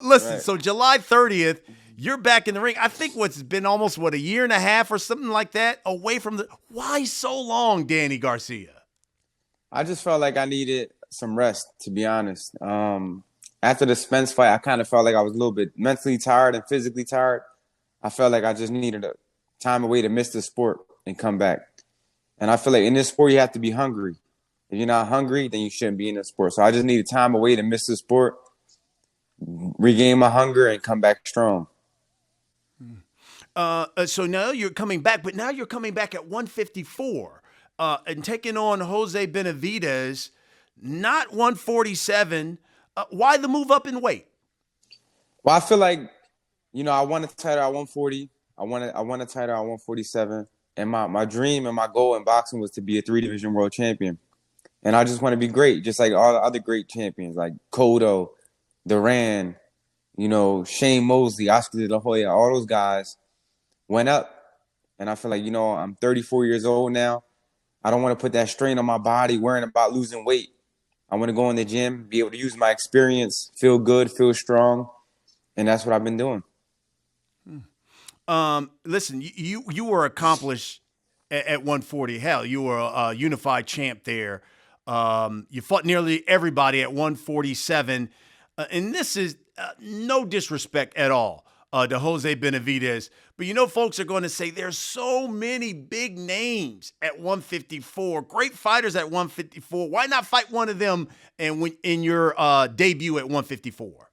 Listen, Right. so July 30th, you're back in the ring. I think what's been almost, a year and a half or something like that away from the. Why so long, Danny Garcia? I just felt like I needed some rest, to be honest. After the Spence fight, I kind of felt like I was a little bit mentally tired and physically tired. I felt like I just needed a time away to miss the sport and come back. And I feel like in this sport, you have to be hungry. If you're not hungry, then you shouldn't be in the sport. So I just needed time away to miss the sport, regain my hunger, and come back strong. So now you're coming back, but now you're coming back at 154 and taking on Jose Benavidez, not 147. Why the move up in weight? Well, I feel like, I won a title at 140. I won a title at 147. And my dream and my goal in boxing was to be a three-division world champion. And I just want to be great, just like all the other great champions, like Cotto, Duran, Shane Mosley, Oscar De La Hoya, all those guys went up. And I feel like, I'm 34 years old now. I don't want to put that strain on my body worrying about losing weight. I want to go in the gym, be able to use my experience, feel good, feel strong. And that's what I've been doing. Listen, you were accomplished at 140. Hell, you were a unified champ there. You fought nearly everybody at 147. And this is no disrespect at all to Jose Benavidez. But folks are going to say there's so many big names at 154, great fighters at 154. Why not fight one of them in your debut at 154?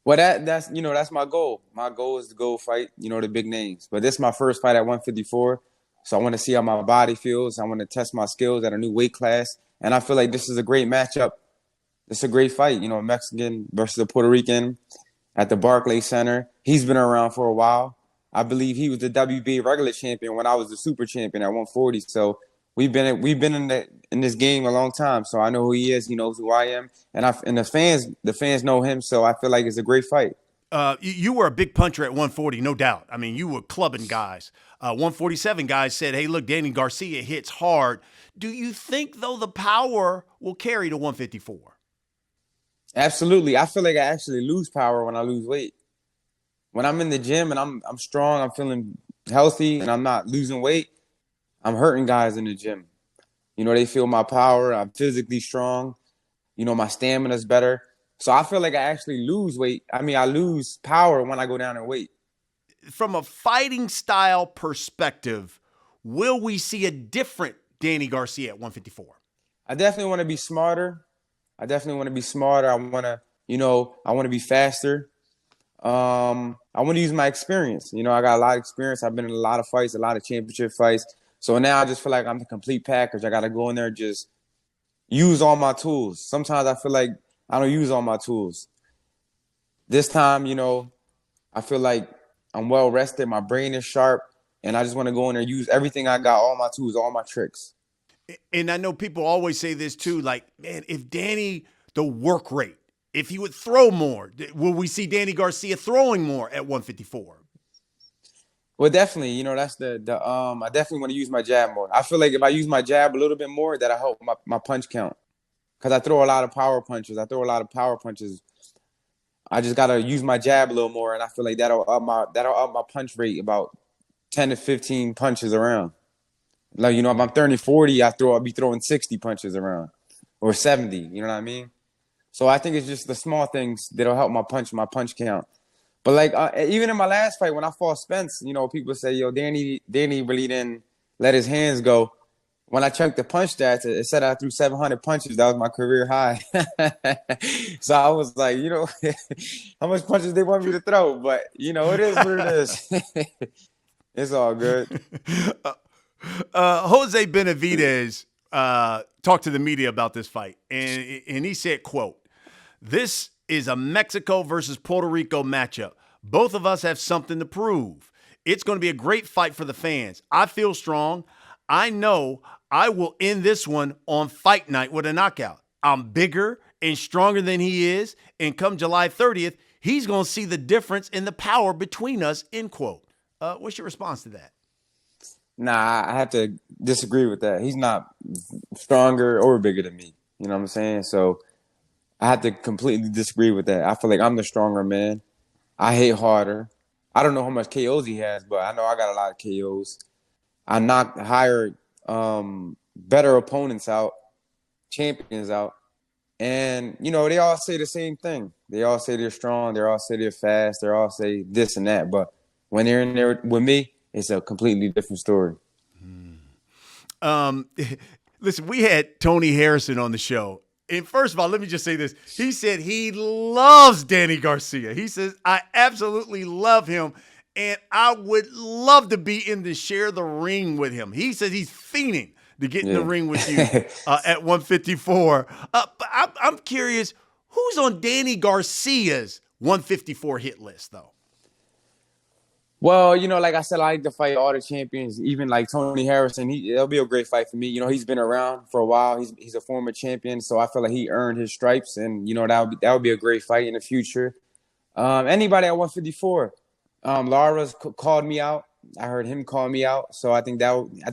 Well, that's my goal. My goal is to go fight, the big names. But this is my first fight at 154. So I want to see how my body feels. I want to test my skills at a new weight class. And I feel like this is a great matchup. It's a great fight, a Mexican versus a Puerto Rican at the Barclays Center. He's been around for a while. I believe he was the WBA regular champion when I was the super champion at 140. So we've been in this game a long time. So I know who he is. He knows who I am, and the fans know him. So I feel like it's a great fight. You were a big puncher at 140, no doubt. I mean, you were clubbing guys. 147 guys said, "Hey, look, Danny Garcia hits hard." Do you think though the power will carry to 154? Absolutely. I feel like I actually lose power when I lose weight. When I'm in the gym and I'm strong, I'm feeling healthy, and I'm not losing weight, I'm hurting guys in the gym. They feel my power. I'm physically strong. My stamina's better. So I feel like I actually lose weight. I mean, I lose power when I go down in weight. From a fighting style perspective, will we see a different Danny Garcia at 154? I definitely want to be smarter. I want to be faster. I want to use my experience. I got a lot of experience. I've been in a lot of fights, a lot of championship fights. So now I just feel like I'm the complete package. I got to go in there and just use all my tools. Sometimes I feel like I don't use all my tools. This time, I feel like I'm well rested. My brain is sharp. And I just want to go in there and use everything I got, all my tools, all my tricks. And I know people always say this too, like, man, if Danny, the work rate, if he would throw more, will we see Danny Garcia throwing more at 154? Well, definitely, that's I definitely want to use my jab more. I feel like if I use my jab a little bit more, that'll help my punch count. Because I throw a lot of power punches. I just gotta use my jab a little more, and I feel like that'll up my punch rate about 10 to 15 punches around. Like, if I'm 30, 40, I'll be throwing 60 punches around or 70. You know what I mean? So I think it's just the small things that'll help my punch count. But like even in my last fight when I fought Spence, people say, "Yo, Danny really didn't let his hands go." When I checked the punch stats, it said I threw 700 punches. That was my career high. So I was like, how much punches they want me to throw? But it is what it is. It's all good. Jose Benavidez talked to the media about this fight, and he said, quote, "This is a Mexico versus Puerto Rico matchup. Both of us have something to prove. It's going to be a great fight for the fans. I feel strong. I know I will end this one on fight night with a knockout. I'm bigger and stronger than he is, and come July 30th, he's going to see the difference in the power between us," end quote. What's your response to that? Nah, I have to disagree with that. He's not stronger or bigger than me. You know what I'm saying? So I have to completely disagree with that. I feel like I'm the stronger man. I hit harder. I don't know how much KOs he has, but I know I got a lot of KOs. I knocked higher, better opponents out, champions out. And, they all say the same thing. They all say they're strong. They all say they're fast. They all say this and that. But when they're in there with me, it's a completely different story. Listen, we had Tony Harrison on the show. And first of all, let me just say this. He said he loves Danny Garcia. He says, I absolutely love him. And I would love to be in to share the ring with him. He says he's fiending to get in the ring with you at 154. But I'm curious, who's on Danny Garcia's 154 hit list, though? Well, like I said, I like to fight all the champions, even like Tony Harrison. It'll be a great fight for me. He's been around for a while. He's a former champion, so I feel like he earned his stripes, and that would be a great fight in the future. Anybody at 154. Lara's called me out. I heard him call me out, so I think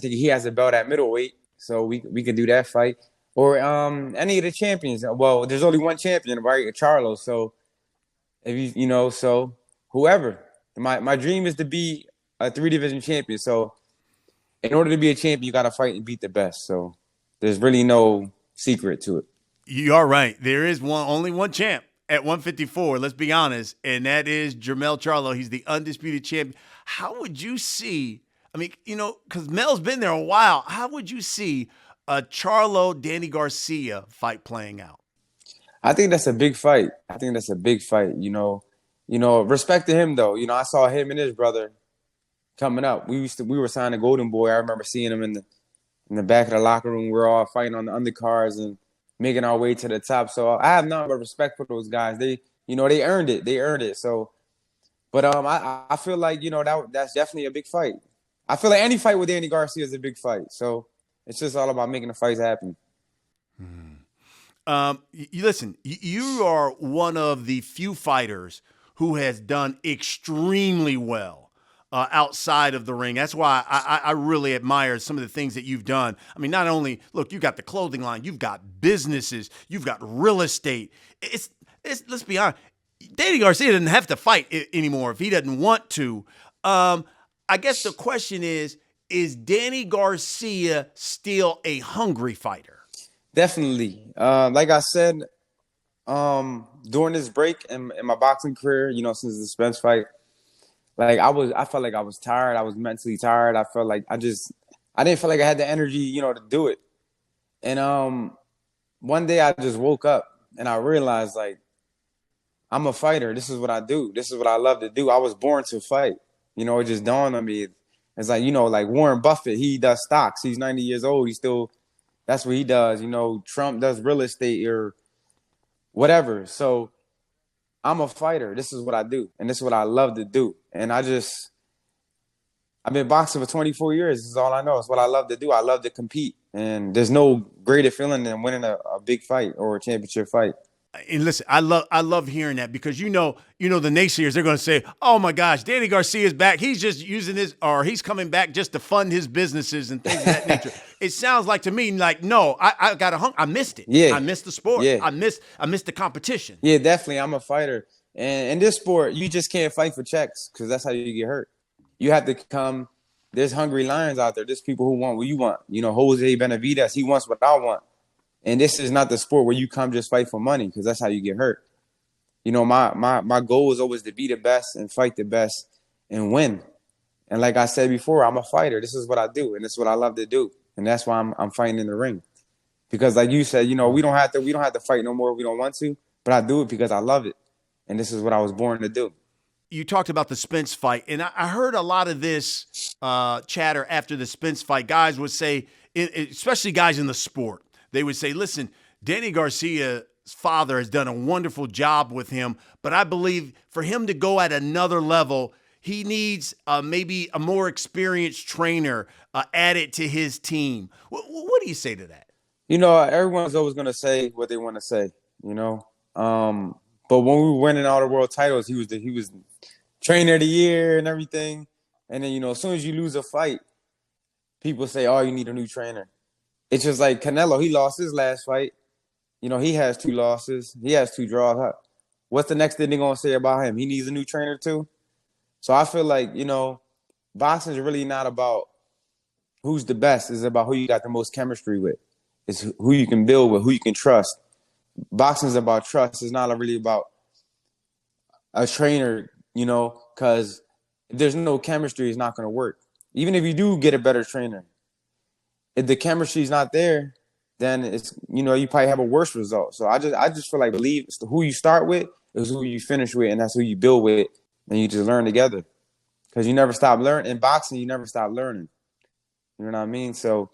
he has a belt at middleweight, so we can do that fight. Or any of the champions. Well, there's only one champion, right? Charlo. So if so whoever. My dream is to be a 3-division champion. So in order to be a champion, you got to fight and beat the best. So there's really no secret to it. You are right. There is only one champ at 154, let's be honest, and that is Jermell Charlo. He's the undisputed champion. How would you see, because Mel's been there a while, how would you see a Charlo-Danny Garcia fight playing out? I think that's a big fight. Respect to him though. I saw him and his brother coming up. We were signing Golden Boy. I remember seeing him in the back of the locker room. We're all fighting on the undercards and making our way to the top. So I have nothing but respect for those guys. They earned it. They earned it. So, but I feel like that's definitely a big fight. I feel like any fight with Danny Garcia is a big fight. So it's just all about making the fights happen. Listen, you are one of the few fighters who has done extremely well outside of the ring. That's why I really admire some of the things that you've done. I mean, not only, look, you got the clothing line, you've got businesses, you've got real estate. It's let's be honest, Danny Garcia doesn't have to fight anymore if he doesn't want to. I guess the question is Danny Garcia still a hungry fighter? Definitely. Like I said, during this break in my boxing career, since the Spence fight, like I felt like I was tired. I was mentally tired. I felt like I didn't feel like I had the energy, to do it. And one day I just woke up and I realized, like, I'm a fighter. This is what I do. This is what I love to do. I was born to fight. It just dawned on me. It's like, like Warren Buffett, he does stocks. He's 90 years old. That's what he does. Trump does real estate or whatever. So I'm a fighter. This is what I do. And this is what I love to do. And I've been boxing for 24 years. This is all I know. It's what I love to do. I love to compete. And there's no greater feeling than winning a big fight or a championship fight. And listen, I love hearing that because the naysayers, they're going to say, oh my gosh, Danny Garcia's back. He's just using he's coming back just to fund his businesses and things of that nature. It sounds like to me like, no, I missed it. Yeah. I missed the sport. Yeah. I missed the competition. Yeah, definitely. I'm a fighter. And in this sport, you just can't fight for checks because that's how you get hurt. You have to come. There's hungry lions out there. There's people who want what you want. Jose Benavidez, he wants what I want. And this is not the sport where you come just fight for money because that's how you get hurt. My goal is always to be the best and fight the best and win. And like I said before, I'm a fighter. This is what I do, and this is what I love to do. And that's why I'm fighting in the ring. Because like you said, we don't have to fight no more if we don't want to. But I do it because I love it. And this is what I was born to do. You talked about the Spence fight, and I heard a lot of this chatter after the Spence fight. Guys would say, especially guys in the sport, they would say, listen, Danny Garcia's father has done a wonderful job with him, but I believe for him to go at another level, he needs maybe a more experienced trainer added to his team. What do you say to that? Everyone's always going to say what they want to say, but when we were winning all the world titles, he was trainer of the year and everything. And then, as soon as you lose a fight, people say, oh, you need a new trainer. It's just like Canelo. He lost his last fight. You know, he has 2 losses. He has 2 draws. What's the next thing they're going to say about him? He needs a new trainer too? So I feel like, you know, boxing is really not about who's the best. It's about who you got the most chemistry with. It's who you can build with, who you can trust. Boxing is about trust. It's not really about a trainer, you know, because if there's no chemistry, it's not going to work. Even if you do get a better trainer, if the chemistry is not there, then it's, you know, you probably have a worse result. So I just feel like believe who you start with is who you finish with, and that's who you build with, and you just learn together. Because you never stop learning. In boxing, you never stop learning. You know what I mean? So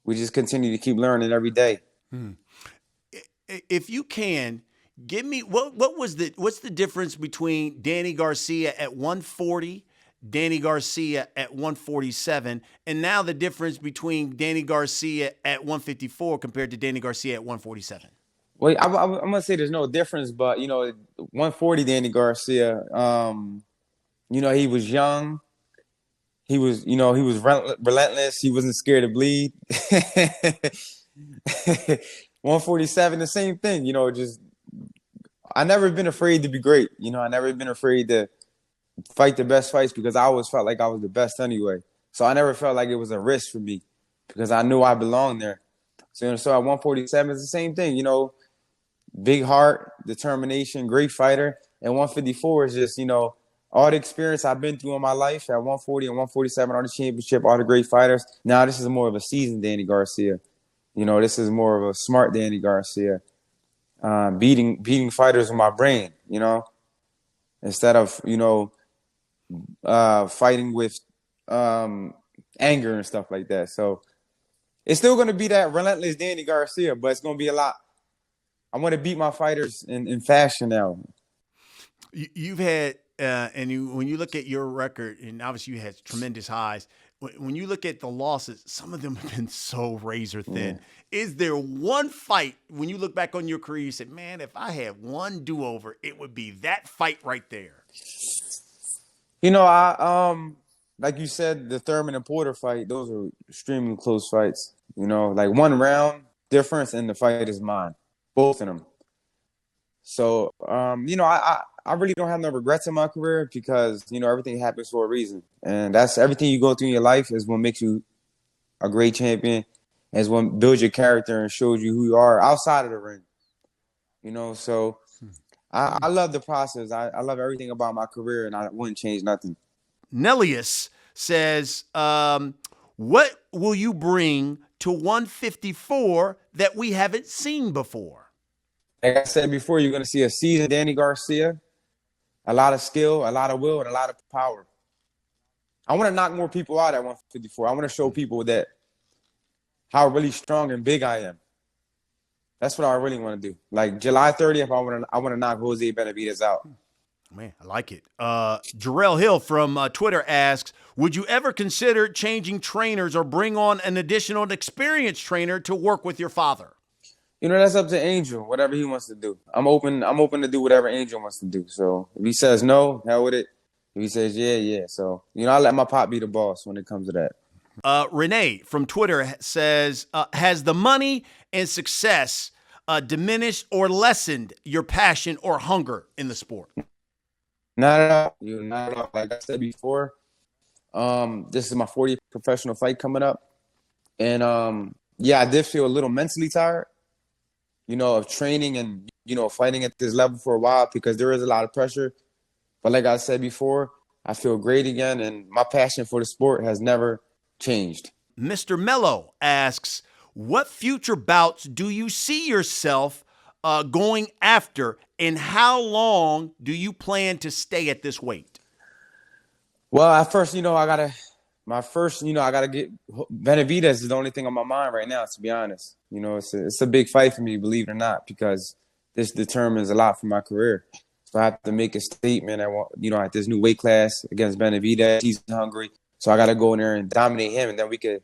we just continue to keep learning every day. If you can, give me what's the difference between Danny Garcia at 140, Danny Garcia at 147, and now the difference between Danny Garcia at 154 compared to Danny Garcia at 147? Well, I'm gonna say there's no difference, but you know, 140 Danny Garcia, you know, he was young. He was, you know, he was relentless. He wasn't scared to bleed. 147, the same thing. You know, just I never been afraid to be great. You know, I never been afraid to fight the best fights because I always felt like I was the best anyway. So I never felt like it was a risk for me because I knew I belonged there. So at 147 is the same thing. You know, big heart, determination, great fighter. And 154 is just, you know, all the experience I've been through in my life at 140 and 147, all the championship, all the great fighters. Now this is more of a seasoned Danny Garcia. You know, this is more of a smart Danny Garcia. Beating fighters with my brain, you know, instead of, you know, fighting with anger and stuff like that. So it's still going to be that relentless Danny Garcia, but it's going to be a lot. I want to beat my fighters in fashion now. You've had, when you look at your record, and obviously you had tremendous highs, when you look at the losses, some of them have been so razor thin. Yeah. Is there one fight, when you look back on your career, you said, man, if I had one do-over, it would be that fight right there? You know, I like you said, the Thurman and Porter fight, those are extremely close fights. You know, like 1 round difference and the fight is mine. Both of them. So, you know, I really don't have no regrets in my career because, you know, everything happens for a reason. And that's everything you go through in your life is what makes you a great champion, is what builds your character and shows you who you are outside of the ring. You know, so I love the process. I love everything about my career, and I wouldn't change nothing. Nellius says, what will you bring to 154 that we haven't seen before? Like I said before, you're going to see a seasoned Danny Garcia, a lot of skill, a lot of will, and a lot of power. I want to knock more people out at 154. I want to show people that how really strong and big I am. That's what I really want to do. Like July 30th, I want to knock Jose Benavidez out. Man, I like it. Jerrell Hill from Twitter asks, would you ever consider changing trainers or bring on an additional experienced trainer to work with your father? You know, that's up to Angel, whatever he wants to do. I'm open to do whatever Angel wants to do. So if he says no, hell with it. If he says yeah. So, you know, I let my pop be the boss when it comes to that. Renee from Twitter says, has the money and success diminished or lessened your passion or hunger in the sport? Not at all. Not at all. Like I said before, this is my 40th professional fight coming up. And, yeah, I did feel a little mentally tired, you know, of training and, you know, fighting at this level for a while because there is a lot of pressure. But like I said before, I feel great again, and my passion for the sport has never changed. Mr. Mello asks, what future bouts do you see yourself going after, and how long do you plan to stay at this weight? Well, at first, you know, I got to get Benavidez is the only thing on my mind right now, to be honest. You know, it's a big fight for me, believe it or not, because this determines a lot for my career. So I have to make a statement at this new weight class against Benavidez. He's hungry. So I got to go in there and dominate him, and then we could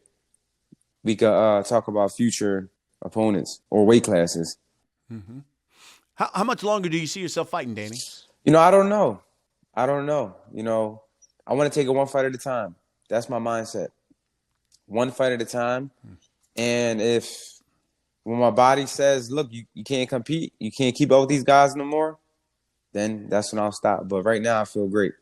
talk about future opponents or weight classes. Mm-hmm. How much longer do you see yourself fighting, Danny? You know, I don't know. You know, I want to take it one fight at a time. That's my mindset. One fight at a time. And if when my body says, look, you can't compete, you can't keep up with these guys no more, then that's when I'll stop. But right now, I feel great.